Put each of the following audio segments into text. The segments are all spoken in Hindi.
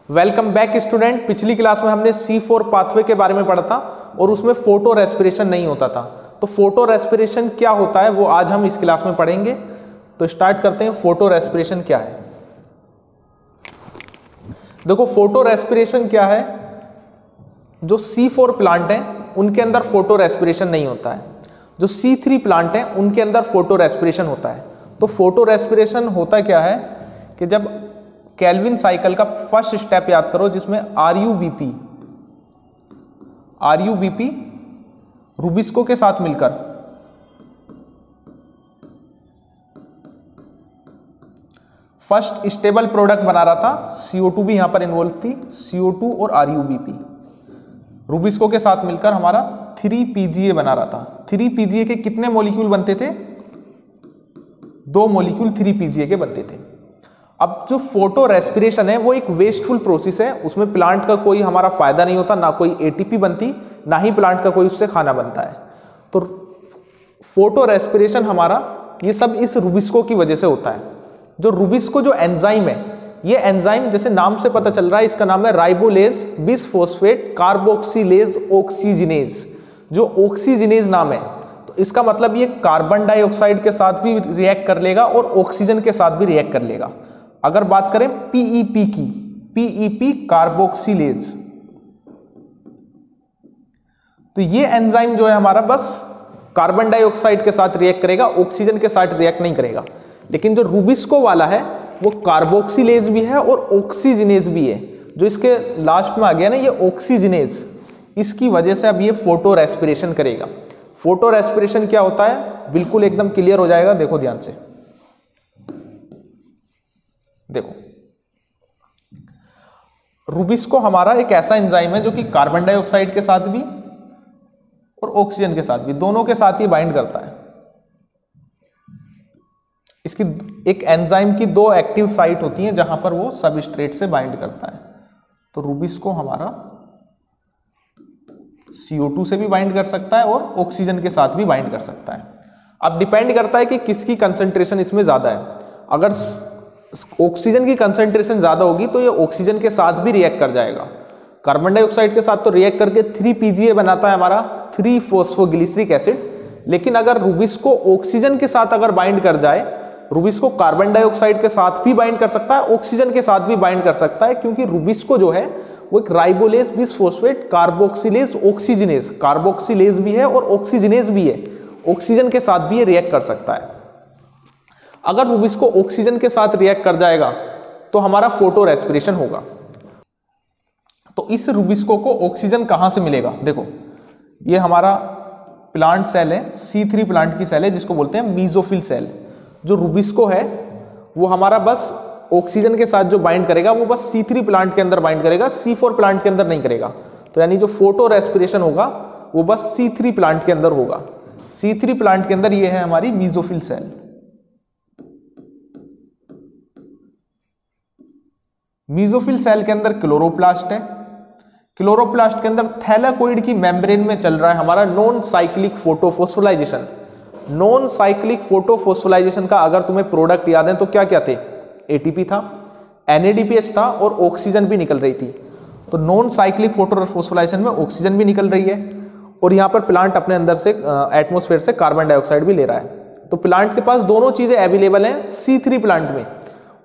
Welcome back student. पिछली क्लास में हमने C4 पाथवे के बारे में पढ़ा था और उसमें फोटो रेस्पिरेशन नहीं होता था। तो फोटो रेस्पिरेशन क्या होता है वो आज हम इस क्लास में पढ़ेंगे। तो स्टार्ट करते हैं, फोटो रेस्पिरेशन क्या है। देखो फोटो रेस्पिरेशन क्या है, जो C4 प्लांट है उनके अंदर फोटो रेस्पिरेशन नहीं होता है, जो C3 प्लांट है उनके अंदर फोटो रेस्पिरेशन होता है। तो फोटो रेस्पिरेशन होता क्या है कि जब केल्विन साइकिल का फर्स्ट स्टेप याद करो जिसमें आरयूबीपी रूबिस्को के साथ मिलकर फर्स्ट स्टेबल प्रोडक्ट बना रहा था। CO2 भी यहां पर इन्वॉल्व थी, CO2 और आरयूबीपी रूबिस्को के साथ मिलकर हमारा 3PGA बना रहा था। 3PGA के कितने मॉलिक्यूल बनते थे? 2 मॉलिक्यूल 3PGA के बनते थे। अब जो फोटो रेस्पिरेशन है वो एक वेस्टफुल प्रोसेस है, उसमें प्लांट का कोई हमारा फायदा नहीं होता, ना कोई एटीपी बनती, ना ही प्लांट का कोई उससे खाना बनता है। तो फोटो रेस्पिरेशन हमारा ये सब इस रूबिस्को की वजह से होता है। जो रूबिस्को जो एंजाइम है, ये एंजाइम जैसे नाम से पता चल रहा है इसका नाम है राइबोलेज बिसफॉस्फेट कार्बोक्सिलेज ऑक्सीजिनेज। जो ऑक्सीजिनेज नाम है तो इसका मतलब ये कार्बन डाइऑक्साइड के साथ भी रिएक्ट कर लेगा और ऑक्सीजन के साथ भी रिएक्ट कर लेगा। अगर बात करें पीईपी की, पीईपी कार्बोक्सिलेज, तो ये एंजाइम जो है हमारा बस कार्बन डाइऑक्साइड के साथ रिएक्ट करेगा, ऑक्सीजन के साथ रिएक्ट नहीं करेगा। लेकिन जो रूबिस्को वाला है वो कार्बोक्सिलेज भी है और ऑक्सीजिनेज भी है। जो इसके लास्ट में आ गया ना ये ऑक्सीजिनेज, इसकी वजह से अब ये फोटो रेस्पिरेशन करेगा। फोटो रेस्पिरेशन क्या होता है बिल्कुल एकदम क्लियर हो जाएगा, देखो ध्यान से। देखो रूबिस्को हमारा एक ऐसा एंजाइम है जो कि कार्बन डाइऑक्साइड के साथ भी और ऑक्सीजन के साथ भी, दोनों के साथ ही बाइंड करता है। इसकी एक एंजाइम की 2 एक्टिव साइट होती हैं जहां पर वो सबस्ट्रेट से बाइंड करता है। तो रूबिस्को हमारा CO2 से भी बाइंड कर सकता है और ऑक्सीजन के साथ भी बाइंड कर सकता है। अब डिपेंड करता है कि किसकी कंसंट्रेशन इसमें ज्यादा है। अगर ऑक्सीजन की कंसंट्रेशन ज्यादा होगी तो ये ऑक्सीजन के साथ भी रिएक्ट कर जाएगा। कार्बन डाइऑक्साइड के साथ तो रिएक्ट करके 3PGA बनाता है हमारा 3-फॉस्फोग्लिसरिक एसिड। लेकिन अगर रूबिस्को ऑक्सीजन के साथ अगर बाइंड कर जाए, रूबिस्को कार्बन डाइऑक्साइड के साथ भी बाइंड कर सकता है, ऑक्सीजन के साथ भी बाइंड कर सकता है, क्योंकि रूबिस्को जो है वो एक राइबोलेज बिसफॉस्फेट कार्बोक्सिलेज ऑक्सीजिनेज, कार्बोक्सिलेज भी है और ऑक्सीजिनेज भी है, ऑक्सीजन के साथ भी ये रिएक्ट कर सकता है। अगर रूबिस्को ऑक्सीजन के साथ रिएक्ट कर जाएगा तो हमारा फोटो रेस्पिरेशन होगा। तो इस रूबिस्को को ऑक्सीजन कहां से मिलेगा? देखो ये हमारा प्लांट सेल है, C3 प्लांट की सेल है जिसको बोलते हैं मीजोफिल सेल। जो रूबिस्को है वो हमारा बस ऑक्सीजन के साथ जो बाइंड करेगा वो बस C3 प्लांट के अंदर बाइंड करेगा, C4 प्लांट के अंदर नहीं करेगा। तो यानी जो फोटो रेस्पिरेशन होगा वो बस C3 प्लांट के अंदर होगा। C3 प्लांट के अंदर ये है हमारी मीजोफिल सेल। मीजोफिल सेल के अंदर क्लोरोप्लास्ट है, क्लोरोप्लास्ट के अंदर थैलाकोइड की मेम्ब्रेन में चल रहा है हमारा नॉन साइक्लिक फोटोफॉस्फोराइजेशन। नॉन साइक्लिक फोटोफॉस्फोराइजेशन का अगर तुम्हें प्रोडक्ट याद है तो क्या क्या थे? ATP था, NADPH था और ऑक्सीजन भी निकल रही थी। तो नॉन साइक्लिक फोटोफॉस्फोराइजेशन में ऑक्सीजन भी निकल रही है और यहाँ पर प्लांट अपने अंदर से एटमॉस्फेयर से कार्बन डाइऑक्साइड भी ले रहा है। तो प्लांट के पास दोनों चीजें अवेलेबल हैं C3 प्लांट में,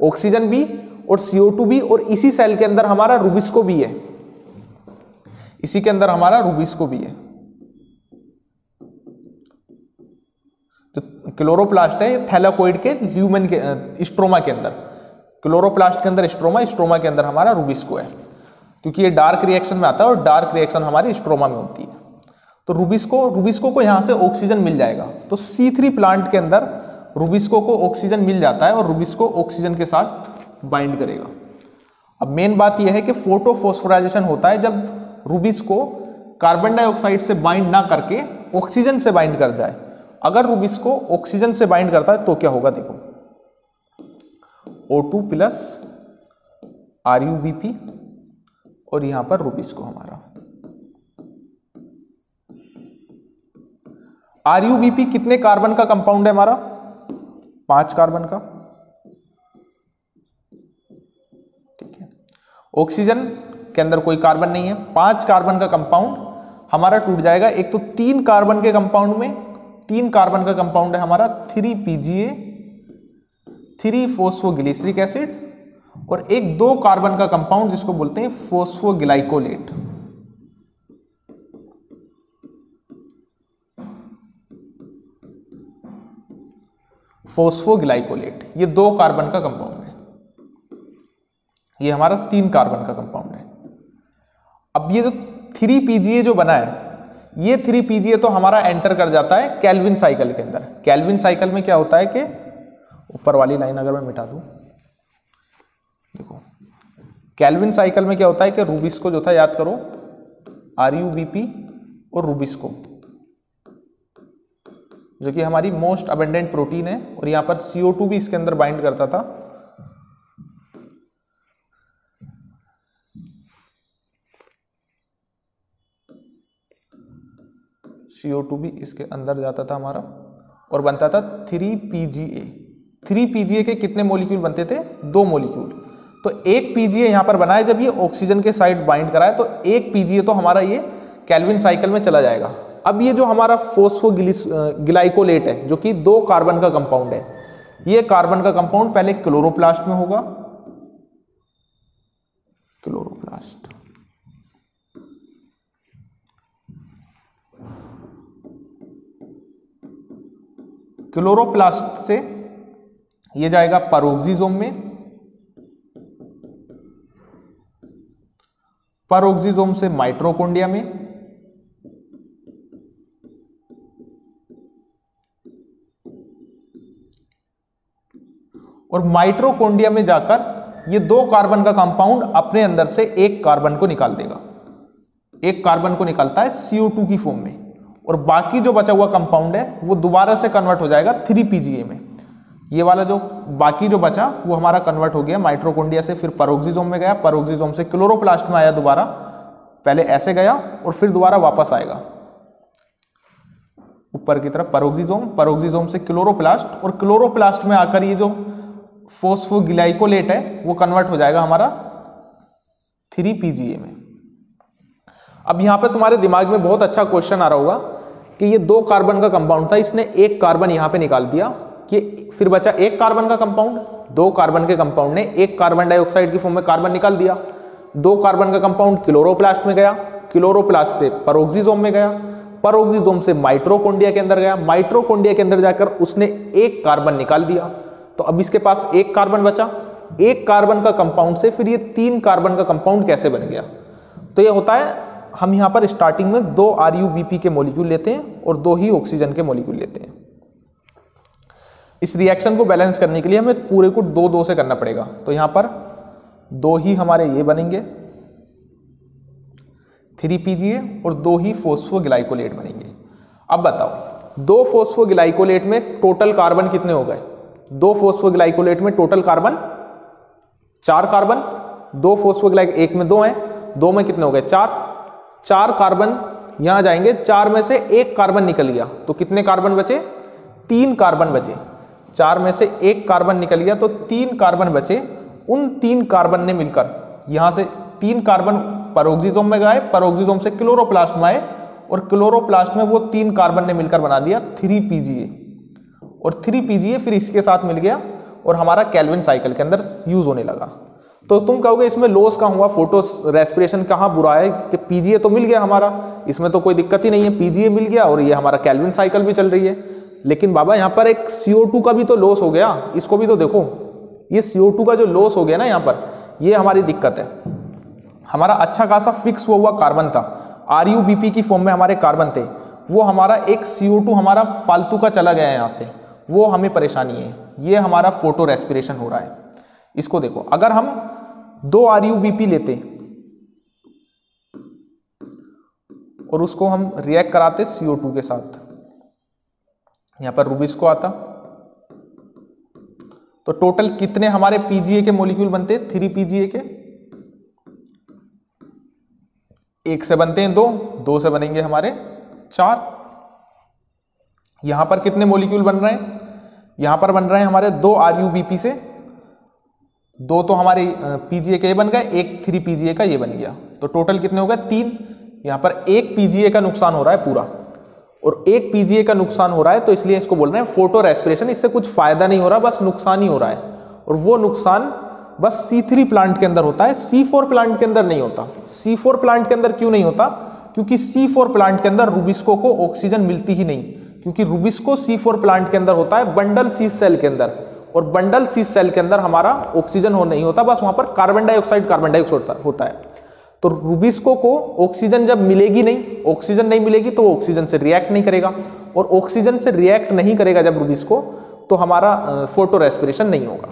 ऑक्सीजन भी और CO2 भी। और इसी सेल के अंदर हमारा रूबिस्को भी है, इसी के अंदर हमारा रूबिस्को भी है। तो क्लोरोप्लास्ट है थैलाकोइड के ल्यूमेन के स्ट्रोमा के अंदर, क्लोरोप्लास्ट के अंदर स्ट्रोमा, स्ट्रोमा के अंदर हमारा रूबिस्को है, क्योंकि ये डार्क रिएक्शन में आता है और डार्क रिएक्शन हमारी स्ट्रोमा में होती है। तो रूबिस्को को यहां से ऑक्सीजन मिल जाएगा। तो C3 प्लांट के अंदर रूबिस्को को ऑक्सीजन मिल जाता है और रूबिस्को ऑक्सीजन के साथ बाइंड करेगा। अब मेन बात यह है कि फोटोफॉस्फोराइजेशन होता है जब रूबिस्को कार्बन डाइऑक्साइड से बाइंड ना करके ऑक्सीजन से बाइंड कर जाए। अगर रूबिस्को ऑक्सीजन से बाइंड करता है तो क्या होगा? देखो O2 प्लस RUBP और यहां पर रूबिस्को हमारा RUBP कितने कार्बन का कंपाउंड है हमारा? 5 कार्बन का। ऑक्सीजन के अंदर कोई कार्बन नहीं है, 5 कार्बन का कंपाउंड हमारा टूट जाएगा। एक तो 3 कार्बन के कंपाउंड में, 3 कार्बन का कंपाउंड है हमारा 3PGA 3-फॉस्फोग्लिसरिक एसिड, और एक 2 कार्बन का कंपाउंड जिसको बोलते हैं फॉस्फोग्लाइकोलेट। फॉस्फोग्लाइकोलेट ये 2 कार्बन का कंपाउंड है, ये हमारा 3 कार्बन का कंपाउंड है। अब ये जो 3PGA जो बना है, ये 3PGA तो हमारा एंटर कर जाता है केल्विन साइकिल के अंदर। केल्विन साइकिल में क्या होता है कि ऊपर वाली लाइन अगर मैं मिटा दूं, देखो केल्विन साइकिल में क्या होता है कि रूबिस्को जो था, याद करो RuBP और रूबिस्को जो कि हमारी मोस्ट अबेंडेंट प्रोटीन है, और यहां पर CO2 भी इसके अंदर बाइंड करता था। CO2 भी इसके अंदर जाता था हमारा और बनता था 3PGA। 3PGA के कितने मॉलिक्यूल बनते थे? 2 मॉलिक्यूल। तो एक PGA यहां पर बना है, जब ये ऑक्सीजन के साइड बाइंड करा है तो एक PGA तो हमारा ये केल्विन साइकिल में चला जाएगा। अब ये जो हमारा फॉस्फोग्लाइकोलेट है जो कि 2 कार्बन का कंपाउंड है, ये कार्बन का कंपाउंड पहले क्लोरोप्लास्ट में होगा, क्लोरोप्लास्ट, क्लोरोप्लास्ट से ये जाएगा पैरोक्सिसोम में, पैरोक्सिसोम से माइटोकॉन्ड्रिया में, और माइटोकॉन्ड्रिया में जाकर ये 2 कार्बन का कंपाउंड अपने अंदर से एक कार्बन को निकाल देगा। एक कार्बन को निकालता है CO2 की फॉर्म में, और बाकी जो बचा हुआ कंपाउंड है वो दोबारा से कन्वर्ट हो जाएगा 3PGA में। ये वाला जो बाकी जो बचा वो हमारा कन्वर्ट हो गया माइटोकॉन्ड्रिया से, फिर पैरोक्सिसोम में गया, पैरोक्सिसोम से क्लोरोप्लास्ट में आया दोबारा, पहले ऐसे गया और फिर दोबारा वापस आएगा ऊपर की तरफ पैरोक्सिसोम, पैरोक्सिसोम से क्लोरोप्लास्ट, और क्लोरोप्लास्ट में आकर ये जो फॉस्फोग्लाइकोलेट है वो कन्वर्ट हो जाएगा हमारा 3PGA में। अब यहां पे तुम्हारे दिमाग में बहुत अच्छा क्वेश्चन आ रहा होगा कि ये 2 कार्बन का कंपाउंड था, इसने एक कार्बन यहां पे निकाल दिया, कि फिर बचा एक कार्बन का कंपाउंड। 2 कार्बन के कंपाउंड ने एक कार्बन डाइऑक्साइड की फॉर्म में कार्बन निकाल दिया। 2 कार्बन का कंपाउंड क्लोरोप्लास्ट में गया, क्लोरोप्लास्ट से पैरोक्सिसोम में गया, पैरोक्सिसोम से माइटोकॉन्ड्रिया के अंदर गया, माइटोकॉन्ड्रिया के अंदर जाकर उसने एक कार्बन निकाल दिया। तो अब इसके पास एक कार्बन बचा, एक कार्बन का कंपाउंड से फिर ये 3 कार्बन का कंपाउंड कैसे बन गया? तो ये होता है, हम यहां पर स्टार्टिंग में 2 RuBP के मॉलिक्यूल लेते हैं और 2 ही ऑक्सीजन के मॉलिक्यूल लेते हैं। इस रिएक्शन को बैलेंस करने के लिए हमें पूरे को 2-2 से करना पड़ेगा। तो यहां पर 2 ही हमारे ये बनेंगे 3PGA और 2 ही फॉस्फोग्लाइकोलेट बनेंगे। अब बताओ 2 फॉस्फोग्लाइकोलेट में टोटल कार्बन कितने हो गए? 2 फॉस्फोग्लाइकोलेट में टोटल कार्बन 4 कार्बन, 2 फॉस्फोग्लाइक, एक में 2 है, 2 में कितने हो गए? 4 कार्बन यहां जाएंगे, 4 में से एक कार्बन निकल गया तो कितने कार्बन बचे? 3 कार्बन बचे। 4 में से एक कार्बन निकल गया तो 3 कार्बन बचे। उन 3 कार्बन ने मिलकर यहां से 3 कार्बन पैरोक्सिसोम में गए, पैरोक्सिसोम से क्लोरोप्लास्ट में आए, और क्लोरोप्लास्ट में वो 3 कार्बन ने मिलकर बना दिया 3PGA, और 3PGA फिर इसके साथ मिल गया और हमारा केल्विन साइकिल के अंदर यूज होने लगा। तो तुम कहोगे इसमें लॉस कहाँ हुआ, फोटो रेस्पिरेशन कहाँ बुरा है, कि PGA तो मिल गया हमारा, इसमें तो कोई दिक्कत ही नहीं है, PGA मिल गया और ये हमारा केल्विन साइकिल भी चल रही है। लेकिन बाबा यहाँ पर एक CO2 का भी तो लॉस हो गया, इसको भी तो देखो, ये CO2 का जो लॉस हो गया ना यहाँ पर, ये हमारी दिक्कत है। हमारा अच्छा खासा फिक्स हुआ कार्बन था, RuBP की फॉर्म में हमारे कार्बन थे, वो हमारा एक CO2 हमारा फालतू का चला गया है यहाँ से, वो हमें परेशानी है। ये हमारा फोटो रेस्पिरेशन हो रहा है। इसको देखो, अगर हम 2 RuBP लेते और उसको हम रिएक्ट कराते CO2 के साथ, यहां पर रूबिस्को आता, तो टोटल कितने हमारे PGA के मॉलिक्यूल बनते? 3PGA के। 1 से बनते हैं 2, 2 से बनेंगे हमारे 4। यहां पर कितने मॉलिक्यूल बन रहे हैं? यहां पर बन रहे हैं हमारे 2 RuBP से दो तो हमारे पीजीए का ये बन गए, एक 3 पीजीए का ये बन गया, तो टोटल कितने हो गए 3। यहाँ पर 1 पीजीए का नुकसान हो रहा है पूरा, और 1 पीजीए का नुकसान हो रहा है, तो इसलिए इसको बोल रहे हैं फोटो रेस्पिरेशन। इससे कुछ फायदा नहीं हो रहा, बस नुकसान ही हो रहा है, और वो नुकसान बस C3 प्लांट के अंदर होता है, C4 प्लांट के अंदर नहीं होता। C4 प्लांट के अंदर क्यों नहीं होता? क्योंकि C4 प्लांट के अंदर रूबिस्को को ऑक्सीजन मिलती ही नहीं, क्योंकि रूबिस्को C4 प्लांट के अंदर होता है बंडल सी सेल के अंदर, और बंडल सी सेल के अंदर हमारा ऑक्सीजन हो नहीं होता, बस वहां पर कार्बन डाइऑक्साइड होता है। तो रूबिस्को को ऑक्सीजन जब मिलेगी नहीं, ऑक्सीजन नहीं मिलेगी तो वो ऑक्सीजन से रिएक्ट नहीं करेगा, और ऑक्सीजन से रिएक्ट नहीं करेगा जब रूबिस्को, तो हमारा फोटो रेस्पिरेशन नहीं होगा।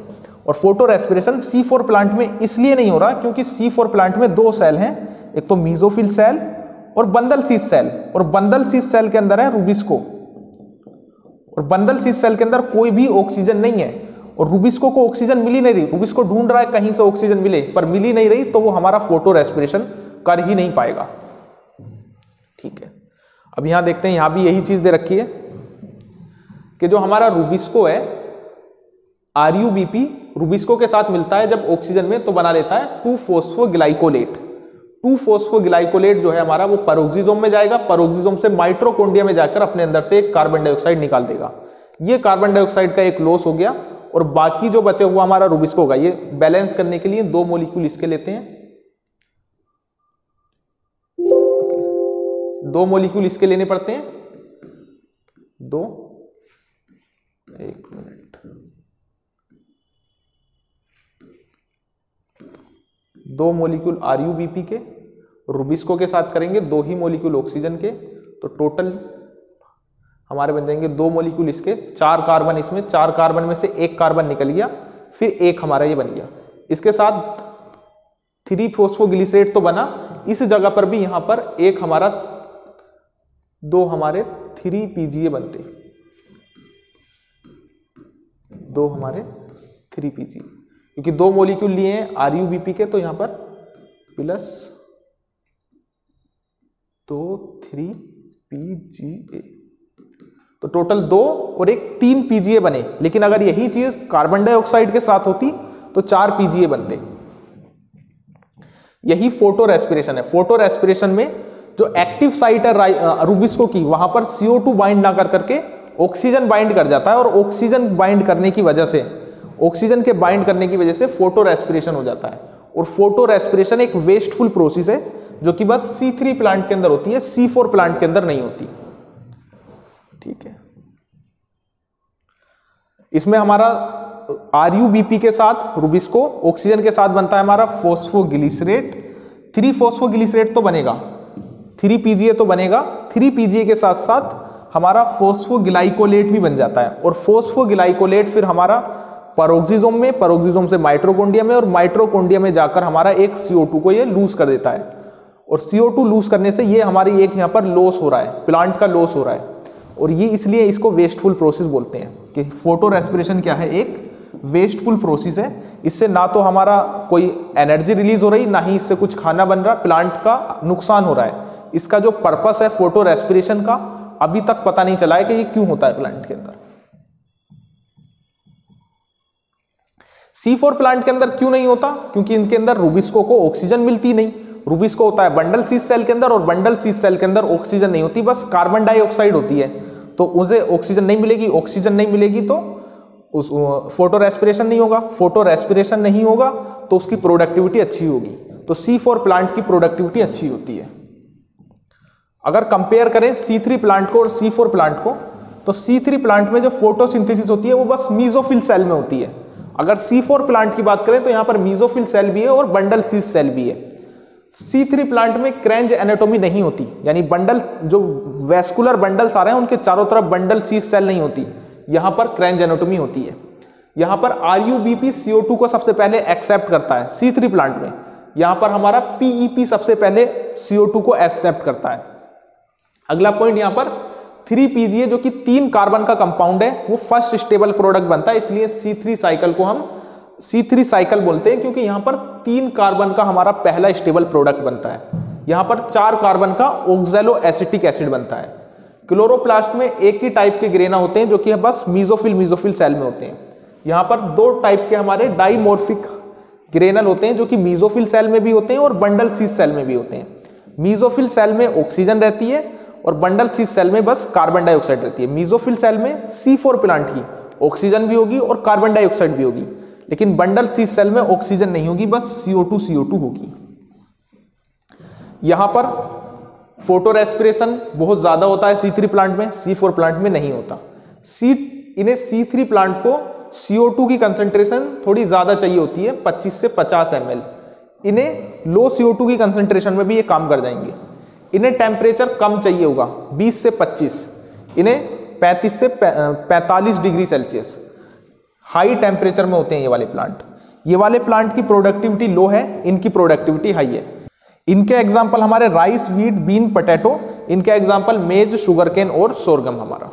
और फोटो रेस्पिरेशन C4 प्लांट में इसलिए नहीं हो रहा क्योंकि C4 प्लांट में 2 सेल हैं, एक तो मीजोफिल सेल और बंडल सीस सेल, और बंडल सीस सेल के अंदर है रूबिस्को, और बंडल सीस सेल के अंदर कोई भी ऑक्सीजन नहीं है, और रूबिस्को को ऑक्सीजन मिल ही नहीं रही। रूबिस्को ढूंढ रहा है कहीं से ऑक्सीजन मिले, पर मिल ही नहीं रही, तो वो हमारा फोटो रेस्पिरेशन कर ही नहीं पाएगा। ठीक है, अब यहां देखते हैं, यहां भी यही चीज दे रखी है कि जो हमारा रूबिस्को है, RUBP रूबिस्को के साथ मिलता है जब ऑक्सीजन में, तो बना लेता है 2-फॉस्फोग्लाइकोलेट। 2-फॉस्फोग्लाइकोलेट जो है हमारा, वो पेरोक्सिसोम में जाएगा, पेरोक्सिसोम से माइटोकॉन्ड्रिया में जाकर अपने अंदर से एक कार्बन डाइऑक्साइड निकाल देगा। ये कार्बन डाइऑक्साइड का एक लॉस हो गया, और बाकी जो बचे हुआ हमारा रूबिस्को का, ये बैलेंस करने के लिए 2 मॉलिक्यूल इसके लेते हैं, 2 मॉलिक्यूल इसके लेने पड़ते हैं, 1 मिनट, 2 मॉलिक्यूल RUBP के, रूबिस्को के साथ करेंगे 2 ही मॉलिक्यूल ऑक्सीजन के, तो टोटल हमारे बन जाएंगे 2 मॉलिक्यूल इसके, 4 कार्बन इसमें, 4 कार्बन में से 1 कार्बन निकल गया, फिर 1 हमारा ये बन गया। इसके साथ 3-फॉस्फोग्लिसरेट तो बना, इस जगह पर भी यहां पर 1 हमारा, 2 हमारे 3 PGA बनते, 2 हमारे 3 PGA, क्योंकि 2 मॉलिक्यूल लिए हैं RUBP के, तो यहां पर प्लस 2 3 PGA, तो टोटल 2 और 1 3 PGA बने। लेकिन अगर यही चीज कार्बन डाइऑक्साइड के साथ होती तो 4 PGA बनते। यही फोटो रेस्पिरेशन है। फोटो रेस्पिरेशन में जो एक्टिव साइट है रूबिस्को की, वहां पर CO2 बाइंड ना कर करके ऑक्सीजन बाइंड कर जाता है, और ऑक्सीजन बाइंड करने की वजह से, ऑक्सीजन के बाइंड करने की वजह से फोटो रेस्पिरेशन हो जाता है। और फोटो रेस्पिरेशन एक वेस्टफुल प्रोसेस है, जो कि बस C3 प्लांट के अंदर होती है, C4 प्लांट के अंदर नहीं होती। ठीक है, इसमें हमारा RUBP के साथ रूबिस्को, ऑक्सीजन के साथ बनता है हमारा फॉस्फोग्लिसरेट, 3-फॉस्फोग्लिसरेट तो बनेगा, 3 PGA तो बनेगा, 3 PGA के साथ साथ हमारा फॉस्फोग्लाइकोलेट भी बन जाता है, और फॉस्फोग्लाइकोलेट फिर हमारा पेरोक्सिसोम में, पेरोक्सिसोम से माइटोकॉन्ड्रिया में, और माइटोकॉन्ड्रिया में जाकर हमारा एक CO2 को ये लूज कर देता है, और CO2 लूज करने से ये हमारी एक यहाँ पर लॉस हो रहा है, प्लांट का लॉस हो रहा है, और ये इसलिए इसको वेस्टफुल प्रोसेस बोलते हैं कि फोटो रेस्पिरेशन क्या है, एक वेस्टफुल प्रोसेस है। इससे ना तो हमारा कोई एनर्जी रिलीज हो रही, ना ही इससे कुछ खाना बन रहा, प्लांट का नुकसान हो रहा है। इसका जो पर्पस है फोटो रेस्पिरेशन का, अभी तक पता नहीं चला है कि ये क्यों होता है प्लांट के अंदर। C4 प्लांट के अंदर क्यों नहीं होता? क्योंकि इनके अंदर रूबिस्को को ऑक्सीजन मिलती नहीं। रूबिस्को होता है बंडल सीस सेल के अंदर, और बंडल सीस सेल के अंदर ऑक्सीजन नहीं होती, बस कार्बन डाइऑक्साइड होती है, तो उसे ऑक्सीजन नहीं मिलेगी। ऑक्सीजन नहीं मिलेगी तो उस फोटो रेस्पिरेशन नहीं होगा, फोटो रेस्पिरेशन नहीं होगा तो उसकी प्रोडक्टिविटी अच्छी होगी। तो C4 प्लांट की प्रोडक्टिविटी अच्छी होती है। अगर कंपेयर करें C3 प्लांट को और C4 प्लांट को, तो C3 प्लांट में जो फोटोसिंथेसिस होती है वो बस मीजोफिल सेल में होती है। अगर C4 प्लांट की बात करें तो यहां पर मीजोफिल सेल भी है और बंडल सीस सेल भी है। C3 प्लांट में क्रेंज एनाटोमी नहीं होती, यानी बंडल जो वेस्कुलर बंडल्स आ रहे हैं उनके चारों तरफ बंडल सीस सेल नहीं होती, यहां पर क्रेंज एनाटोमी होती है। यहां पर RUBP CO2 को सबसे पहले एक्सेप्ट करता है C3 प्लांट में, यहां पर हमारा PEP सबसे पहले CO2 को एक्सेप्ट करता है। अगला पॉइंट यहां पर 3 PGA जो कि 3 कार्बन का कंपाउंड है, वो फर्स्ट स्टेबल प्रोडक्ट बनता है, इसलिए C3 साइकिल को हम C3 साइकिल बोलते हैं, क्योंकि यहां पर 3 कार्बन का हमारा पहला स्टेबल प्रोडक्ट बनता है। यहां पर 4 कार्बन का ऑक्सैलो एसिटिक एसिड बनता है। क्लोरोप्लास्ट में एक ही टाइप के ग्रेना होते हैं जो कि बस मीजोफिल सेल में होते हैं। यहां पर 2 टाइप के हमारे डाइमॉर्फिक ग्रेनल होते हैं जो कि मीजोफिल सेल में भी होते हैं और बंडल सीज सेल में भी होते हैं। मीजोफिल सेल में ऑक्सीजन रहती है और बंडल सीज सेल में बस कार्बन डाइऑक्साइड रहती है। मीजोफिल सेल में C4 प्लांट की ऑक्सीजन भी होगी और कार्बन डाइऑक्साइड भी होगी, लेकिन बंडल सीज सेल में ऑक्सीजन नहीं होगी, बस CO2 होगी। यहां पर फोटो रेस्पिरेशन बहुत ज्यादा होता है C3 प्लांट में, C4 प्लांट में नहीं होता। इन्हें C3 प्लांट को CO2 की कंसंट्रेशन थोड़ी ज्यादा चाहिए होती है, 25 से 50 ml। इन्हें लो CO2 की कंसंट्रेशन में भी ये काम कर जाएंगे। इन्हें टेम्परेचर कम चाहिए होगा, 20 से 25, इन्हें 35 से 45 डिग्री सेल्सियस हाई टेम्परेचर में होते हैं ये वाले प्लांट। ये वाले प्लांट की प्रोडक्टिविटी लो है, इनकी प्रोडक्टिविटी हाई है। इनके एग्जाम्पल हमारे राइस, व्हीट, बीन, पोटैटो, इनके एग्जाम्पल मेज, शुगरकेन और सोरगम हमारा।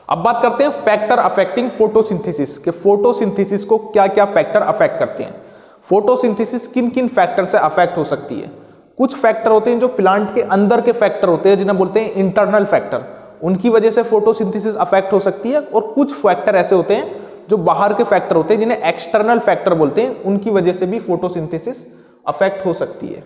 अब बात करते हैं फैक्टर अफेक्टिंग फोटोसिंथेसिस के फोटोसिंथेसिस को क्या क्या फैक्टर अफेक्ट करते हैं। फोटोसिंथेसिस किन किन फैक्टर से अफेक्ट हो सकती है। कुछ फैक्टर होते हैं जो प्लांट के अंदर के फैक्टर होते हैं, जिन्हें बोलते हैं इंटरनल फैक्टर, उनकी वजह से फोटोसिंथेसिस अफेक्ट हो सकती है। और कुछ फैक्टर ऐसे होते हैं जो बाहर के फैक्टर होते हैं, जिन्हें एक्सटर्नल फैक्टर बोलते हैं, उनकी वजह से भी फोटोसिंथेसिस अफेक्ट हो सकती है।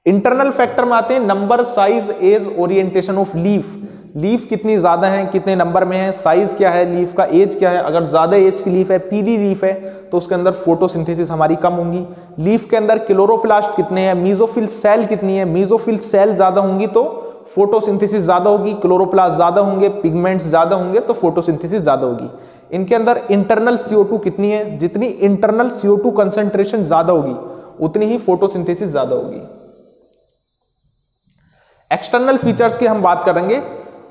इंटरनल फैक्टर में आते हैं number, size, age, orientation of leaf. Leaf कितनी ज्यादा है, कितने नंबर में है, साइज क्या है लीफ का, एज क्या है। अगर ज्यादा एज की लीफ है, पीली लीफ है, तो उसके अंदर फोटोसिंथेसिस हमारी कम होंगी। लीफ के अंदर क्लोरोप्लास्ट कितने हैं, मीजोफिल सेल कितनी है, मीजोफिल सेल ज्यादा होंगी तो फोटोसिंथेसिस ज्यादा होगी, क्लोरोप्लास्ट ज्यादा होंगे, पिगमेंट्स ज्यादा होंगे तो फोटोसिंथेसिस ज्यादा होगी। इनके अंदर इंटरनल CO2 कितनी है, जितनी इंटरनल CO2 कंसंट्रेशन ज्यादा होगी उतनी ही फोटोसिंथेसिस ज्यादा होगी। एक्सटर्नल फीचर्स की हम बात करेंगे।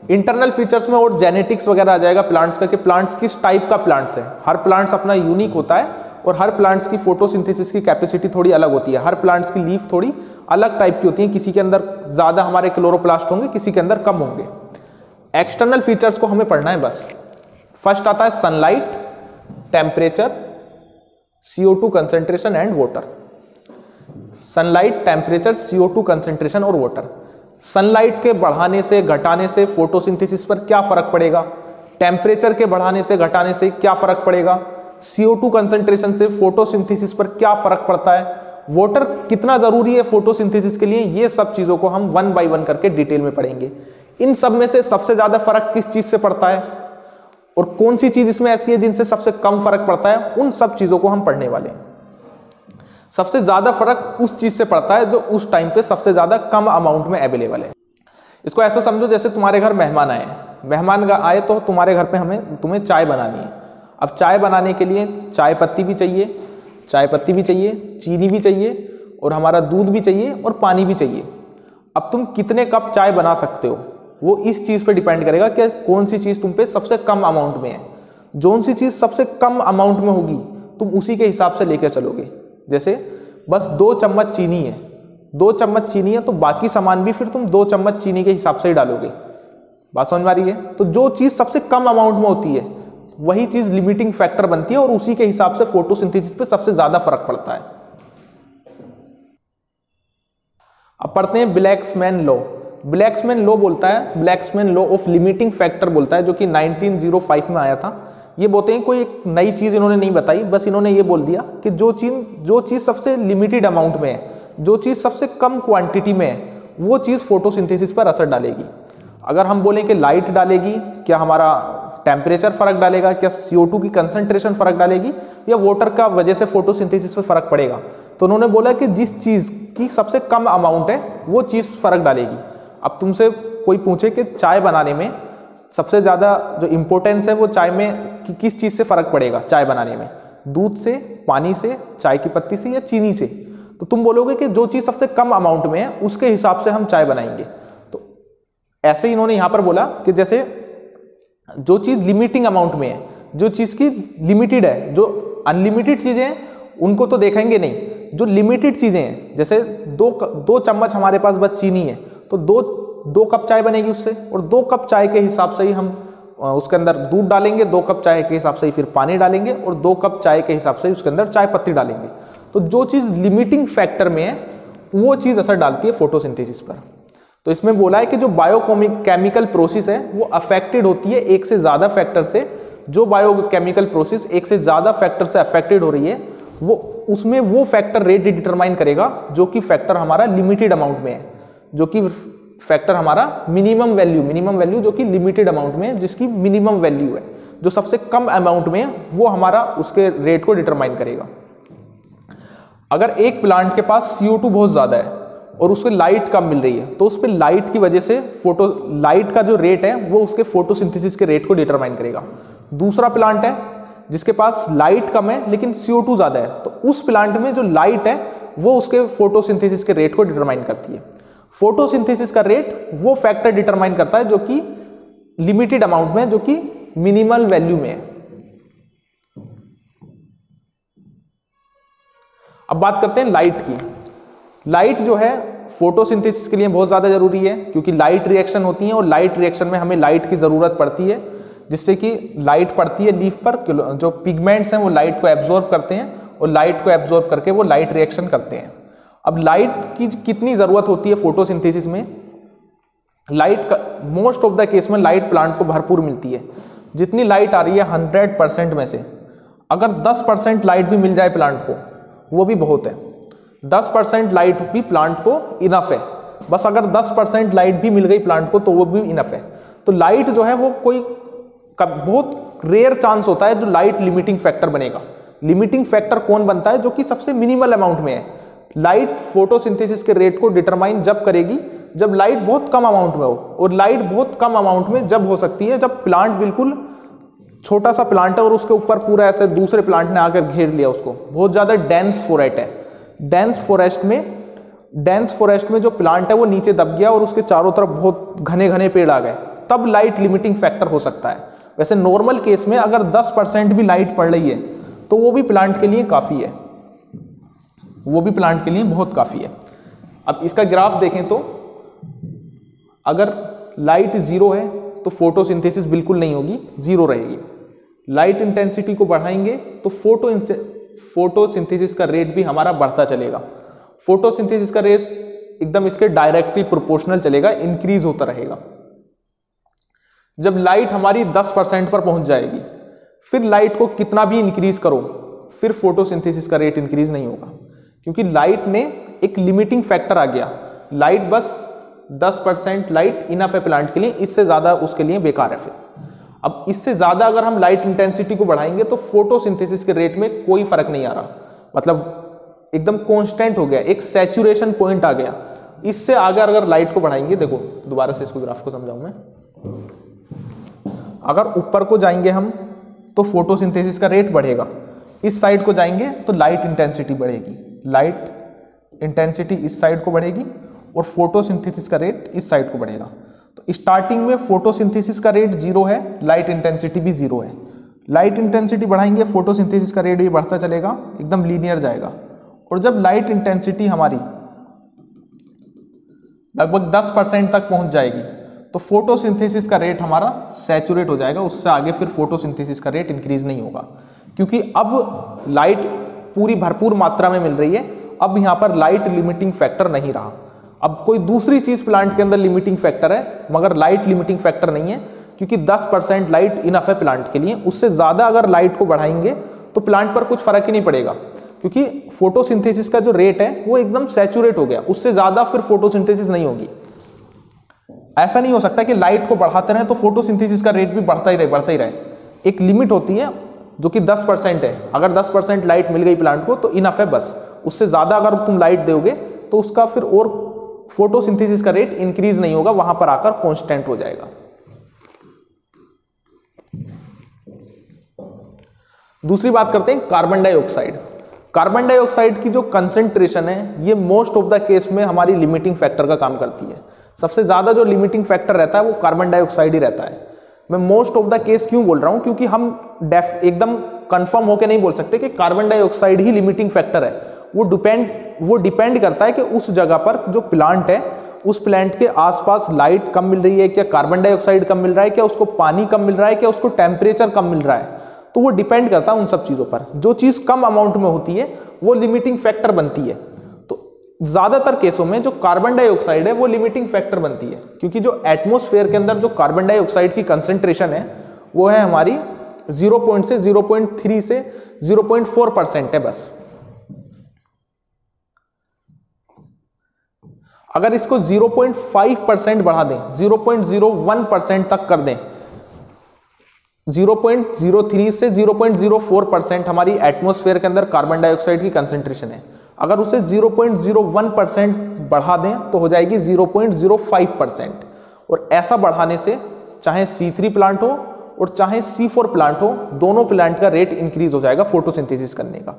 इंटरनल फीचर्स में और जेनेटिक्स वगैरह आ जाएगा प्लांट्स का, कि प्लांट्स किस टाइप का प्लांट्स है। हर प्लांट्स अपना यूनिक होता है और हर प्लांट्स की फोटोसिंथेसिस की कैपेसिटी थोड़ी अलग होती है। हर प्लांट्स की लीफ थोड़ी अलग टाइप की होती है, किसी के अंदर ज्यादा हमारे क्लोरोप्लास्ट होंगे, किसी के अंदर कम होंगे। एक्सटर्नल फीचर्स को हमें पढ़ना है बस। फर्स्ट आता है sunlight, temperature, CO2 concentration and water. Sunlight, temperature, CO2 concentration और वाटर। सनलाइट के बढ़ाने से घटाने से फोटोसिंथेसिस पर क्या फर्क पड़ेगा, टेम्परेचर के बढ़ाने से घटाने से क्या फर्क पड़ेगा, CO2 कंसेंट्रेशन से फोटोसिंथेसिस पर क्या फर्क पड़ता है, वाटर कितना जरूरी है फोटोसिंथेसिस के लिए, ये सब चीजों को हम 1 बाय 1 करके डिटेल में पढ़ेंगे। इन सब में से सबसे ज्यादा फर्क किस चीज से पड़ता है और कौन सी चीज इसमें ऐसी है जिनसे सबसे कम फर्क पड़ता है, उन सब चीजों को हम पढ़ने वाले हैं। सबसे ज्यादा फर्क उस चीज से पड़ता है जो उस टाइम पे सबसे ज्यादा कम अमाउंट में अवेलेबल है। इसको ऐसा समझो जैसे तुम्हारे घर मेहमान आए, मेहमान आए तो तुम्हारे घर पे तुम्हें चाय बनानी है। अब चाय बनाने के लिए चाय पत्ती भी चाहिए, चीनी भी चाहिए और हमारा दूध भी चाहिए और पानी भी चाहिए। अब तुम कितने कप चाय बना सकते हो वो इस चीज पे डिपेंड करेगा कि कौन सी चीज तुम पे सबसे कम अमाउंट में है। जोन सी चीज सबसे कम अमाउंट में होगी तुम उसी के हिसाब से लेकर चलोगे। जैसे बस 2 चम्मच चीनी है, 2 चम्मच चीनी है तो बाकी सामान भी फिर तुम 2 चम्मच चीनी के हिसाब से ही डालोगे। बात समझ में आ रही है? तो जो चीज सबसे कम अमाउंट में होती है वही चीज लिमिटिंग फैक्टर बनती है और उसी के हिसाब से फोटोसिंथेसिस पे सबसे ज्यादा फर्क पड़ता है। अब पढ़ते हैं ब्लैक्समैन लॉ। ब्लैक्समैन लॉ बोलता है, ब्लैक्समैन लॉ ऑफ लिमिटिंग फैक्टर बोलता है, जो कि 1905 में आया था। ये बोलते हैं कोई एक नई चीज इन्होंने नहीं बताई, बस इन्होंने ये बोल दिया कि जो चीज सबसे लिमिटेड अमाउंट में है, जो चीज सबसे कम क्वांटिटी में है, वो चीज फोटोसिंथेसिस पर असर डालेगी। अगर हम बोलें कि लाइट डालेगी, क्या हमारा टेम्परेचर फर्क डालेगा, क्या CO2 की कंसंट्रेशन फर्क डालेगी, या वाटर का वजह से फोटोसिंथेसिस पर फर्क पड़ेगा, तो उन्होंने बोला कि जिस चीज की सबसे कम अमाउंट है वो चीज फर्क डालेगी। अब तुमसे कोई पूछे कि चाय बनाने में सबसे ज्यादा जो इंपॉर्टेंस है वो चाय में किस चीज से फर्क पड़ेगा, चाय बनाने में दूध से, पानी से, चाय की पत्ती से या चीनी से, तो तुम बोलोगे कि जो चीज सबसे कम अमाउंट में है उसके हिसाब से हम चाय बनाएंगे। तो ऐसे ही इन्होंने यहां पर बोला कि जैसे जो चीज लिमिटिंग अमाउंट में है, जो चीज की लिमिटेड है, जो अनलिमिटेड चीजें हैं उनको तो देखेंगे नहीं, जो लिमिटेड चीजें हैं, जैसे 2 चम्मच हमारे पास बस चीनी है तो 2 कप चाय बनेगी उससे, और 2 कप चाय के हिसाब से ही हम उसके अंदर दूध डालेंगे, 2 कप चाय के हिसाब से ही फिर पानी डालेंगे, और 2 कप चाय के हिसाब से ही उसके अंदर चाय पत्ती डालेंगे। तो जो चीज लिमिटिंग फैक्टर में है वो चीज असर डालती है फोटोसिंथेसिस पर। तो इसमें बोला है कि जो बायोकेमिकल प्रोसेस है वो अफेक्टेड होती है एक से ज्यादा फैक्टर से। जो बायोकेमिकल प्रोसेस एक से ज्यादा फैक्टर से अफेक्टेड हो रही है वो उसमें वो फैक्टर रेट डिटरमाइन करेगा जो कि फैक्टर हमारा लिमिटेड अमाउंट में है, जो कि फैक्टर हमारा मिनिमम वैल्यू जो कि लिमिटेड अमाउंट में है, जिसकी मिनिमम वैल्यू है, जो सबसे कम अमाउंट में है वो हमारा उसके रेट को डिटरमाइन करेगा। अगर एक प्लांट के पास CO2 बहुत ज्यादा है और उसको लाइट कम मिल रही है तो उस पर लाइट की वजह से लाइट का जो रेट है वो उसके फोटोसिंथेसिस के रेट को डिटरमाइन करेगा। दूसरा प्लांट है जिसके पास लाइट कम है लेकिन CO2 ज्यादा है, तो उस प्लांट में जो लाइट है वो उसके फोटोसिंथेसिस के रेट को डिटरमाइन करती है। फोटोसिंथेसिस का रेट वो फैक्टर डिटरमाइन करता है जो कि लिमिटेड अमाउंट में, जो कि मिनिमल वैल्यू में है। अब बात करते हैं लाइट की। लाइट जो है फोटोसिंथेसिस के लिए बहुत ज्यादा जरूरी है क्योंकि लाइट रिएक्शन होती है और लाइट रिएक्शन में हमें लाइट की जरूरत पड़ती है, जिससे कि लाइट पड़ती है लीफ पर, जो पिगमेंट्स हैं वो लाइट को एब्जॉर्ब करते हैं और लाइट को एब्जॉर्ब करके वो लाइट रिएक्शन करते हैं। अब लाइट की कितनी जरूरत होती है फोटोसिंथेसिस में? Light most of the case में लाइट प्लांट को भरपूर मिलती है। जितनी लाइट आ रही है 100% में से अगर 10% लाइट भी मिल जाए प्लांट को वो भी बहुत है। 10% लाइट भी प्लांट को इनफ है। बस अगर 10% लाइट भी मिल गई प्लांट को तो वो भी इनफ है। तो लाइट जो है वो कोई बहुत रेयर चांस होता है जो लाइट लिमिटिंग फैक्टर बनेगा। लिमिटिंग फैक्टर कौन बनता है? जो कि सबसे मिनिमल अमाउंट में है। लाइट फोटोसिंथेसिस के रेट को डिटरमाइन जब करेगी जब लाइट बहुत कम अमाउंट में हो, और लाइट बहुत कम अमाउंट में जब हो सकती है जब प्लांट बिल्कुल छोटा सा प्लांट है और उसके ऊपर पूरा ऐसे दूसरे प्लांट ने आकर घेर लिया उसको, बहुत ज्यादा डेंस फॉरेस्ट है। डेंस फॉरेस्ट में जो प्लांट है वो नीचे दब गया और उसके चारों तरफ बहुत घने घने पेड़ आ गए, तब लाइट लिमिटिंग फैक्टर हो सकता है। वैसे नॉर्मल केस में अगर 10% भी लाइट पड़ रही है तो वो भी प्लांट के लिए काफी है, वो भी प्लांट के लिए बहुत काफी है। अब इसका ग्राफ देखें तो अगर लाइट 0 है तो फोटोसिंथेसिस बिल्कुल नहीं होगी, 0 रहेगी। लाइट इंटेंसिटी को बढ़ाएंगे तो फोटोसिंथेसिस का रेट भी हमारा बढ़ता चलेगा। फोटोसिंथेसिस का रेट एकदम इसके डायरेक्टली प्रोपोर्शनल चलेगा, इंक्रीज होता रहेगा। जब लाइट हमारी 10% पर पहुंच जाएगी फिर लाइट को कितना भी इंक्रीज करो फिर फोटोसिंथेसिस का रेट इंक्रीज नहीं होगा, क्योंकि लाइट में एक लिमिटिंग फैक्टर आ गया। लाइट बस 10% लाइट इनफ है प्लांट के लिए, इससे ज्यादा उसके लिए बेकार है। फिर अब इससे ज्यादा अगर हम लाइट इंटेंसिटी को बढ़ाएंगे तो फोटोसिंथेसिस के रेट में कोई फर्क नहीं आ रहा, मतलब एकदम कांस्टेंट हो गया, एक सैचुरेशन पॉइंट आ गया। इससे आगे अगर लाइट को बढ़ाएंगे, देखो दोबारा से इसको ग्राफ को समझाऊं मैं, अगर ऊपर को जाएंगे हम तो फोटोसिंथेसिस का रेट बढ़ेगा, इस साइड को जाएंगे तो लाइट इंटेंसिटी बढ़ेगी, लाइट इंटेंसिटी इस साइड को बढ़ेगी और फोटोसिंथेसिस का रेट इस साइड को बढ़ेगा। तो स्टार्टिंग में फोटोसिंथेसिस का रेट 0 है, लाइट इंटेंसिटी भी 0 है। लाइट इंटेंसिटी बढ़ाएंगे फोटोसिंथेसिस का रेट भी बढ़ता चलेगा, एकदम लीनियर जाएगा। और जब लाइट इंटेंसिटी हमारी लगभग 10% तक पहुंच जाएगी तो फोटोसिंथेसिस का रेट हमारा सैचुरेट हो जाएगा, उससे आगे फिर फोटोसिंथेसिस का रेट इंक्रीज नहीं होगा, क्योंकि अब लाइट पूरी भरपूर मात्रा में मिल रही है। अब यहां पर लाइट लिमिटिंग फैक्टर नहीं रहा। अब कोई दूसरी चीज प्लांट के अंदर लिमिटिंग फैक्टर है मगर लाइट लिमिटिंग फैक्टर नहीं है, क्योंकि 10% लाइट इनफ है प्लांट के लिए। उससे ज्यादा अगर लाइट को बढ़ाएंगे तो प्लांट पर कुछ फर्क ही नहीं पड़ेगा, क्योंकि फोटोसिंथेसिस का जो रेट है वो एकदम सैचुरेट हो गया, उससे ज्यादा फिर फोटोसिंथेसिस नहीं होगी। ऐसा नहीं हो सकता कि लाइट को बढ़ाते रहे तो फोटोसिंथेसिस का रेट भी बढ़ता ही रहे। एक लिमिट होती है जो कि 10% है। अगर 10% लाइट मिल गई प्लांट को तो इनफ है बस, उससे ज्यादा अगर तुम लाइट दोगे तो उसका फिर और फोटोसिंथेसिस का रेट इंक्रीज नहीं होगा, वहां पर आकर कांस्टेंट हो जाएगा। दूसरी बात करते हैं कार्बन डाइऑक्साइड। कार्बन डाइऑक्साइड की जो कंसेंट्रेशन है ये मोस्ट ऑफ द केस में हमारी लिमिटिंग फैक्टर का काम करती है। सबसे ज्यादा जो लिमिटिंग फैक्टर रहता है वो कार्बन डाइऑक्साइड ही रहता है। मैं मोस्ट ऑफ द केस क्यों बोल रहा हूं, क्योंकि हम एकदम कंफर्म होकर नहीं बोल सकते कि कार्बन डाइऑक्साइड ही लिमिटिंग फैक्टर है। वो डिपेंड करता है कि उस जगह पर जो प्लांट है उस प्लांट के आसपास लाइट कम मिल रही है, क्या कार्बन डाइऑक्साइड कम मिल रहा है, क्या उसको पानी कम मिल रहा है, क्या उसको टेम्परेचर कम मिल रहा है। तो वो डिपेंड करता है उन सब चीजों पर। जो चीज कम अमाउंट में होती है वो लिमिटिंग फैक्टर बनती है। तो ज्यादातर केसों में जो कार्बन डाइऑक्साइड है वो लिमिटिंग फैक्टर बनती है, क्योंकि जो एटमॉस्फेयर के अंदर जो कार्बन डाइऑक्साइड की कंसंट्रेशन है वो है हमारी 0 से 0.3 से 0.4% है बस। अगर इसको 0.5% बढ़ा दें, 0.01% तक कर दें, 0.03 से 0.04% हमारी एटमॉस्फेयर के अंदर कार्बन डाइऑक्साइड की कंसंट्रेशन है। अगर उसे 0.01% बढ़ा दें तो हो जाएगी 0.05%। और ऐसा बढ़ाने से चाहे C3 प्लांट हो और चाहे C4 प्लांट हो, दोनों प्लांट का रेट इंक्रीज हो जाएगा फोटोसिंथेसिस करने का।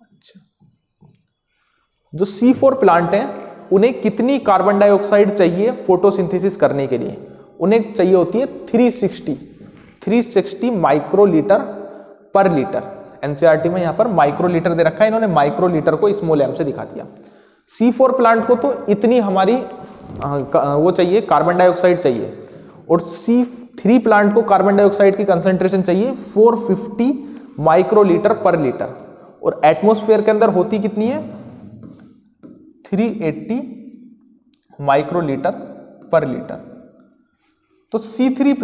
अच्छा, जो C4 प्लांट हैं उन्हें कितनी कार्बन डाइऑक्साइड चाहिए फोटोसिंथेसिस करने के लिए? उन्हें चाहिए होती है 360 माइक्रोलीटर पर लीटर। एनसीईआरटी में यहां पर माइक्रोलीटर दे रखा है, इन्होंने माइक्रोलीटर को स्मॉल m से दिखा दिया। C4 प्लांट को तो इतनी हमारी वो चाहिए, कार्बन डाइऑक्साइड चाहिए, और C3 प्लांट को कार्बन डाइऑक्साइड की कंसंट्रेशन चाहिए 450 माइक्रोलीटर पर लीटर, और एटमॉस्फेयर के अंदर होती कितनी है? 380 माइक्रोलीटर पर लीटर। तो C3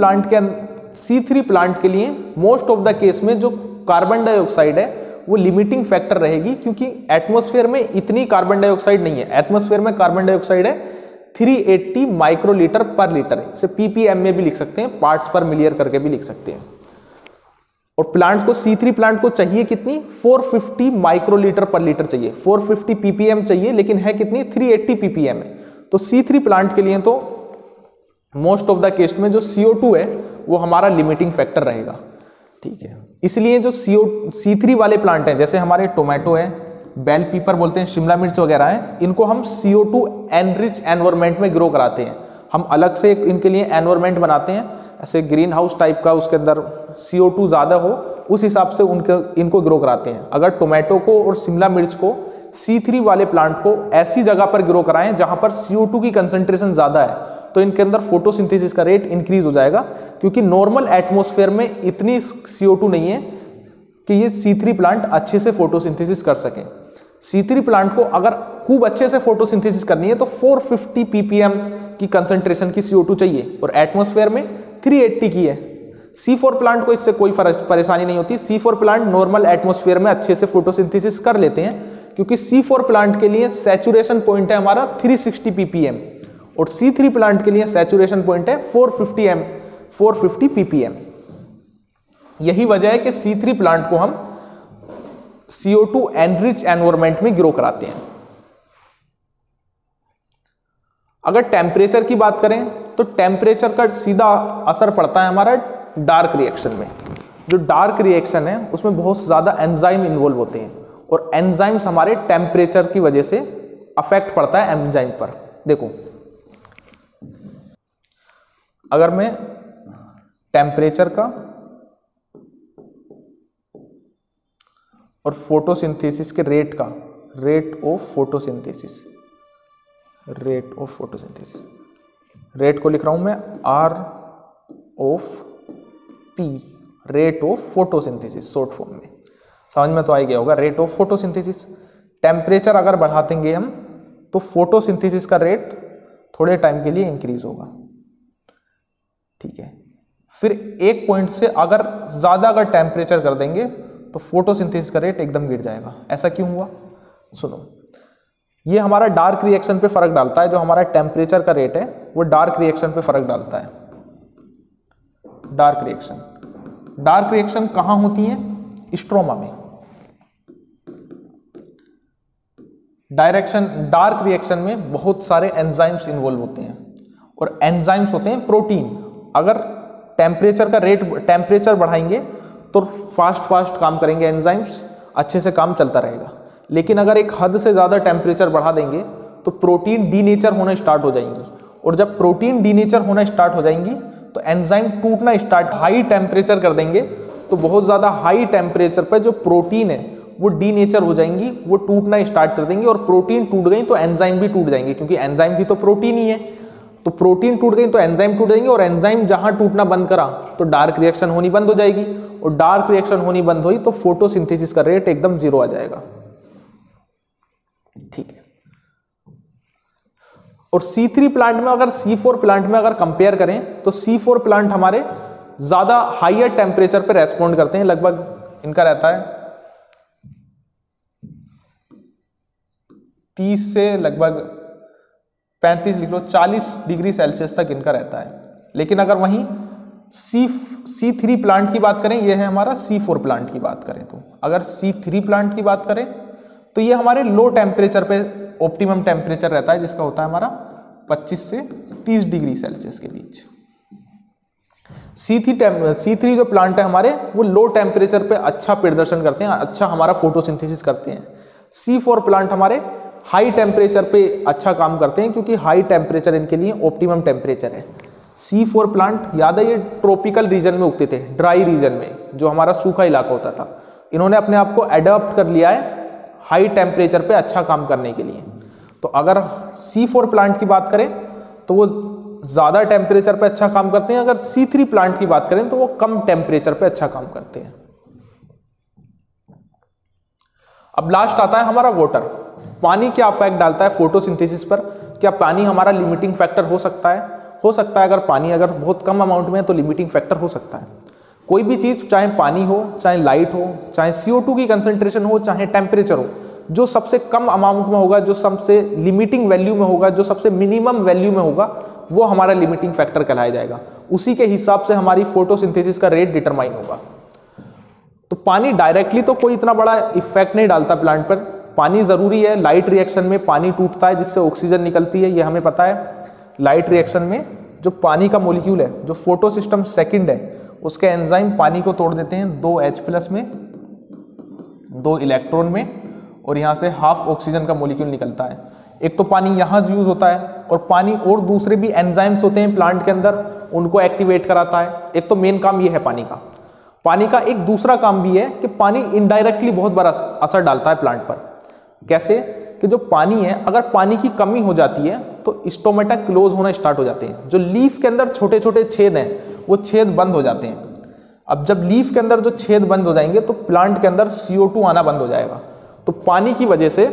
प्लांट के लिए मोस्ट ऑफ द केस में जो कार्बन डाइऑक्साइड है वो लिमिटिंग फैक्टर रहेगी, क्योंकि एटमॉस्फेयर में इतनी कार्बन डाइऑक्साइड नहीं है। एटमॉस्फेयर में कार्बन डाइऑक्साइड है 380 माइक्रोलीटर पर लीटर, इसे ppm में भी लिख सकते हैं, पार्ट्स पर मिलियन करके भी लिख सकते हैं। और प्लांट्स को, C3 प्लांट को चाहिए कितनी? 450 माइक्रोलीटर पर लीटर चाहिए, 450 ppm चाहिए, लेकिन है कितनी? 380 ppm है। तो C3 प्लांट के लिए तो मोस्ट ऑफ द केस में जो CO2 है वो हमारा लिमिटिंग फैक्टर रहेगा, ठीक है। इसलिए जो C3 वाले प्लांट हैं, जैसे हमारे टोमेटो है, बेल पेपर बोलते हैं, शिमला मिर्च वगैरह है, इनको हम CO2 एनरिच एनवायरनमेंट में ग्रो कराते हैं। हम अलग से इनके लिए एनवायरनमेंट बनाते हैं, ऐसे ग्रीन हाउस टाइप का, उसके अंदर CO2 ज़्यादा हो, उस हिसाब से इनको ग्रो कराते हैं। अगर टोमेटो को और शिमला मिर्च को, C3 वाले प्लांट को ऐसी जगह पर ग्रो कराएं जहां पर CO2 की कंसंट्रेशन ज़्यादा है, तो इनके अंदर फोटोसिंथेसिस का रेट इंक्रीज हो जाएगा, क्योंकि नॉर्मल एटमॉस्फेयर में इतनी CO2 नहीं है कि ये C3 प्लांट अच्छे से फोटोसिंथेसिस कर सकें। C3 प्लांट को अगर खूब अच्छे से फोटोसिंथेसिस करनी है तो 450 ppm की कंसंट्रेशन की CO2 चाहिए, और एटमॉस्फेयर में 380 की है। C4 प्लांट को इससे कोई परेशानी नहीं होती। C4 प्लांट नॉर्मल एटमॉस्फेयर में अच्छे से फोटोसिंथेसिस कर लेते हैं, क्योंकि C4 प्लांट के लिए सैचुरेशन पॉइंट है हमारा 360 ppm, और C3 प्लांट के लिए सैचुरेशन पॉइंट है 450 ppm। यही वजह है कि C3 प्लांट को हम CO2 एनरिच एनवायरनमेंट में ग्रो कराते हैं। अगर टेम्परेचर की बात करें तो टेम्परेचर का सीधा असर पड़ता है हमारा डार्क रिएक्शन में। जो डार्क रिएक्शन है उसमें बहुत ज्यादा एंजाइम इन्वॉल्व होते हैं, और एंजाइम्स हमारे टेम्परेचर की वजह से अफेक्ट पड़ता है एंजाइम पर। देखो, अगर मैं टेम्परेचर का और फोटोसिंथेसिस के रेट ऑफ फोटोसिंथेसिस, रेट को लिख रहा हूं मैं R of P, rate of photosynthesis short form में, समझ में तो आ गया होगा। रेट ऑफ फोटोसिंथेसिस, टेम्परेचर अगर बढ़ातेंगे हम तो फोटोसिंथेसिस का रेट थोड़े टाइम के लिए इंक्रीज होगा, ठीक है। फिर एक पॉइंट से अगर ज्यादा अगर टेम्परेचर कर देंगे तो फोटोसिंथेसिस का रेट एकदम गिर जाएगा। ऐसा क्यों हुआ? सुनो, ये हमारा डार्क रिएक्शन पे फर्क डालता है। जो हमारा टेम्परेचर का रेट है वो डार्क रिएक्शन पे फर्क डालता है। डार्क रिएक्शन कहां होती है? स्ट्रोमा में। डार्क रिएक्शन में बहुत सारे एंजाइम्स इन्वॉल्व होते हैं, और एंजाइम्स होते हैं प्रोटीन। अगर टेम्परेचर बढ़ाएंगे तो फास्ट काम करेंगे एंजाइम्स, अच्छे से काम चलता रहेगा। लेकिन अगर एक हद से ज़्यादा टेम्परेचर बढ़ा देंगे तो प्रोटीन डीनेचर होना स्टार्ट हो जाएंगी, और जब प्रोटीन डीनेचर होना स्टार्ट हो जाएंगी तो एंजाइम टूटना स्टार्ट। हाई टेम्परेचर कर देंगे तो बहुत ज़्यादा हाई टेम्परेचर पर जो प्रोटीन है वो डीनेचर हो जाएंगी, वो टूटना स्टार्ट कर देंगी, और प्रोटीन टूट गई तो एंजाइम भी टूट जाएंगे, क्योंकि एंजाइम भी तो प्रोटीन ही है। तो प्रोटीन टूट गई तो एंजाइम टूट जाएंगे, और एंजाइम जहां टूटना बंद करा तो डार्क रिएक्शन होनी बंद हो जाएगी, और डार्क रिएक्शन होनी बंद हुई तो फोटोसिंथेसिस का रेट एकदम 0 आ जाएगा। ठीक है। और C3 प्लांट में अगर C4 प्लांट में अगर कंपेयर करें तो C4 प्लांट हमारे ज्यादा हाईयर टेम्परेचर पे रेस्पॉन्ड करते हैं, लगभग इनका रहता है 30 से लगभग 35 लिख लो 40 डिग्री सेल्सियस तक इनका रहता है। लेकिन अगर वहीं C3 प्लांट की बात करें, ये है हमारा C4 प्लांट की बात करें, तो अगर C3 प्लांट की बात करें तो ये हमारे लो टेम्परेचर पे ऑप्टिमम टेम्परेचर रहता है, जिसका होता है हमारा 25 से 30 डिग्री सेल्सियस के बीच। C3 जो प्लांट है हमारे, वो लो टेम्परेचर पे अच्छा प्रदर्शन करते हैं, अच्छा हमारा फोटोसिंथेसिस करते हैं। C4 प्लांट हमारे हाई टेम्परेचर पे अच्छा काम करते हैं, क्योंकि हाई टेम्परेचर इनके लिए ऑप्टिमम टेम्परेचर है। C4 प्लांट याद है ये ट्रॉपिकल रीजन में उगते थे, ड्राई रीजन में, जो हमारा सूखा इलाका होता था। इन्होंने अपने आप को एडॉप्ट कर लिया है हाई टेम्परेचर पे अच्छा काम करने के लिए। तो अगर C4 प्लांट की बात करें तो वो ज्यादा टेम्परेचर पे अच्छा काम करते हैं, अगर C3 प्लांट की बात करें तो वो कम टेम्परेचर पे अच्छा काम करते हैं। अब लास्ट आता है हमारा वाटर। पानी क्या इफेक्ट डालता है फोटोसिंथेसिस पर? क्या पानी हमारा लिमिटिंग फैक्टर हो सकता है? हो सकता है। अगर पानी अगर बहुत कम अमाउंट में है तो लिमिटिंग फैक्टर हो सकता है। कोई भी चीज, चाहे पानी हो, चाहे लाइट हो, चाहे CO2 की कंसंट्रेशन हो, चाहे टेम्परेचर हो, जो सबसे कम अमाउंट में होगा, जो सबसे लिमिटिंग वैल्यू में होगा, जो सबसे मिनिमम वैल्यू में होगा, वो हमारा लिमिटिंग फैक्टर कहलाया जाएगा। उसी के हिसाब से हमारी फोटोसिंथेसिस का रेट डिटरमाइन होगा। तो पानी डायरेक्टली तो कोई इतना बड़ा इफेक्ट नहीं डालता प्लांट पर। पानी जरूरी है, लाइट रिएक्शन में पानी टूटता है जिससे ऑक्सीजन निकलती है, ये हमें पता है। लाइट रिएक्शन में जो पानी का मॉलिक्यूल है, जो फोटो सिस्टम सेकंड है, उसके एंजाइम पानी को तोड़ देते हैं 2H+ में, 2 इलेक्ट्रॉन में, और यहाँ से हाफ ऑक्सीजन का मॉलिक्यूल निकलता है। एक तो पानी यहाँ यूज होता है, और पानी और दूसरे भी एंजाइम्स होते हैं प्लांट के अंदर, उनको एक्टिवेट कराता है। एक तो मेन काम ये है पानी का। पानी का एक दूसरा काम भी है कि पानी इनडायरेक्टली बहुत बड़ा असर डालता है प्लांट पर। कैसे? कि जो पानी है, अगर पानी की कमी हो जाती है तो स्टोमेटा क्लोज होना स्टार्ट हो जाते हैं। जो लीफ के अंदर छोटे छोटे छेद हैं, वो छेद बंद हो जाते हैं। अब जब लीफ के अंदर जो छेद बंद हो जाएंगे तो प्लांट के अंदर CO2 आना बंद हो जाएगा। तो पानी की वजह से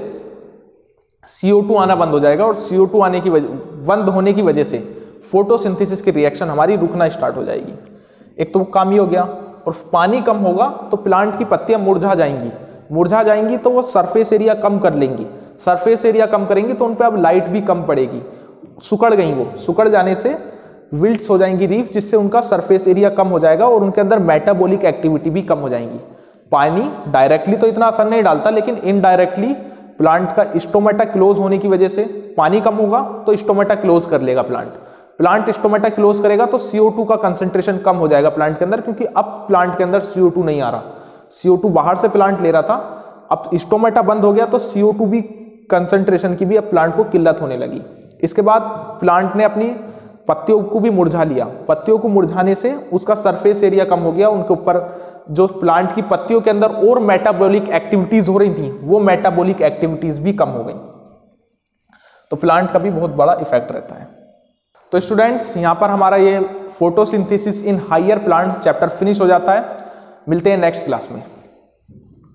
CO2 आना बंद हो जाएगा, और CO2 आने की बंद होने की वजह से फोटोसिंथेसिस की रिएक्शन हमारी रुकना स्टार्ट हो जाएगी। एक तो काम ही हो गया। और पानी कम होगा तो प्लांट की पत्तियां मुरझा जाएंगी। मुरझा जाएंगी तो वो सरफेस एरिया कम कर लेंगी। सरफेस एरिया कम करेंगी तो उन पर अब लाइट भी कम पड़ेगी। सुकड़ गई, वो सुकड़ जाने से विल्ट्स हो जाएंगी रीफ, जिससे उनका सरफेस एरिया कम हो जाएगा और उनके अंदर मेटाबॉलिक एक्टिविटी भी कम हो जाएंगी। पानी डायरेक्टली तो इतना असर नहीं डालता, लेकिन इनडायरेक्टली प्लांट का स्टोमेटा क्लोज होने की वजह से पानी कम होगा तो स्टोमेटा क्लोज कर लेगा प्लांट स्टोमेटा क्लोज करेगा तो CO2 का कंसंट्रेशन कम हो जाएगा प्लांट के अंदर, क्योंकि अब प्लांट के अंदर CO2 नहीं आ रहा। CO2 बाहर से प्लांट ले रहा था, अब स्टोमेटा बंद हो गया तो CO2 भी कंसंट्रेशन की भी अब प्लांट को किल्लत होने लगी। इसके बाद प्लांट ने अपनी पत्तियों को भी मुरझा लिया। पत्तियों को मुरझाने से उसका सरफेस एरिया कम हो गया। उनके ऊपर जो प्लांट की पत्तियों के अंदर और मेटाबॉलिक एक्टिविटीज हो रही थी, वो मेटाबॉलिक एक्टिविटीज भी कम हो गई। तो प्लांट का भी बहुत बड़ा इफेक्ट रहता है। तो स्टूडेंट्स, यहाँ पर हमारा ये photosynthesis in higher plants chapter finish हो जाता है। मिलते हैं नेक्स्ट क्लास में।